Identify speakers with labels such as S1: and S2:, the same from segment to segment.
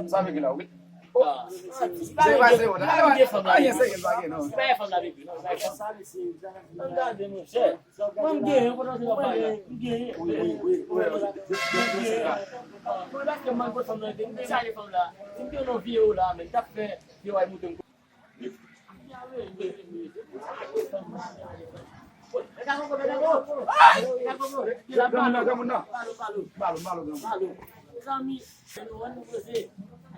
S1: Sabe que não? Você vai ser outra. Aí essa aí vai não.
S2: Vai falar de não vai sabe se não dá de não sei. Ninguém, eu não sei vai. Ninguém. Por lá que mais você não tem sai falar. Ninguém não viu lá, mas tá fé, eu aí muito. Kami, ano kasi,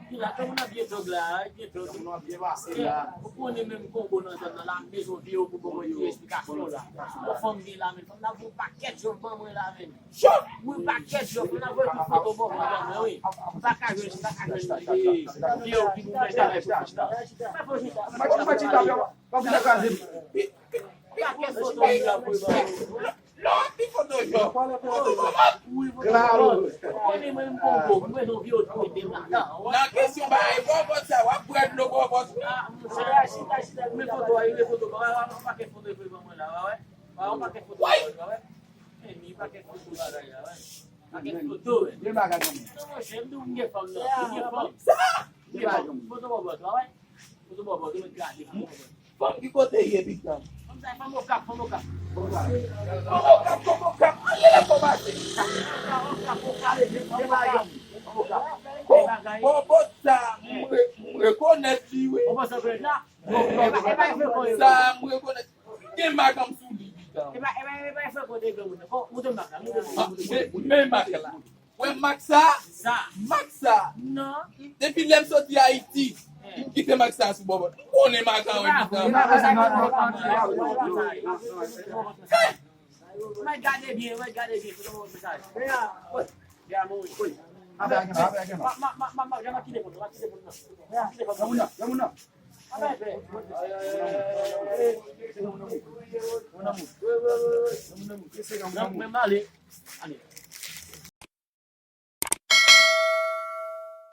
S2: kila kami na biyo dogla, biyo dogla, biyo basila. Kung ni mem kung na lang biyo biyo kung biyo explicação lá. O família lá, men, na vou paquete eu vamos lá, men. O paquete eu na vou que foto bom lá, não é? Tá cagando, tá cagando. Biyo que não vai dar resposta.
S1: Mas te dá, vamos na casa.
S2: Paquete foto lá,
S1: Lote foto yo.
S2: Claro. Ele mesmo comprou, mas não viu outro que tem lá.
S1: Na questão vai, vou botar, vai por no vou botar.
S2: Me foto aí, me foto. Vamos para que foto aí vamos lá, vai. Vamos para que foto aí, vai. É mim para que foto lá, vai. Para que foto?
S1: Dia makan.
S2: Não, chefe do ninguém fala. Ninguém fala. Foto bobo, vai. Foto bobo, tu me gade.
S1: Vamos que botei aí, Bitão.
S2: Vamos cá, vamos cá.
S1: Vamos cá. Olha como assim. Vou botar, reconhece,
S2: Vamos fazer lá.
S1: Sa, reconhece. Quem marca um subi, Bitão?
S2: Vai fazer com ele, muda marca,
S1: Même marque là. Ouais, Maxa. Maxa.
S2: não.
S1: Depuis l'aime sorti à Haïti. Il quitte Maxa sous Bobo. On est Maxa,
S2: Vai gade bien, vai gade bien, todo mundo sabe. Já muito.
S1: Abre aqui,
S2: Já aqui depois,
S1: Vamos não.
S2: Não,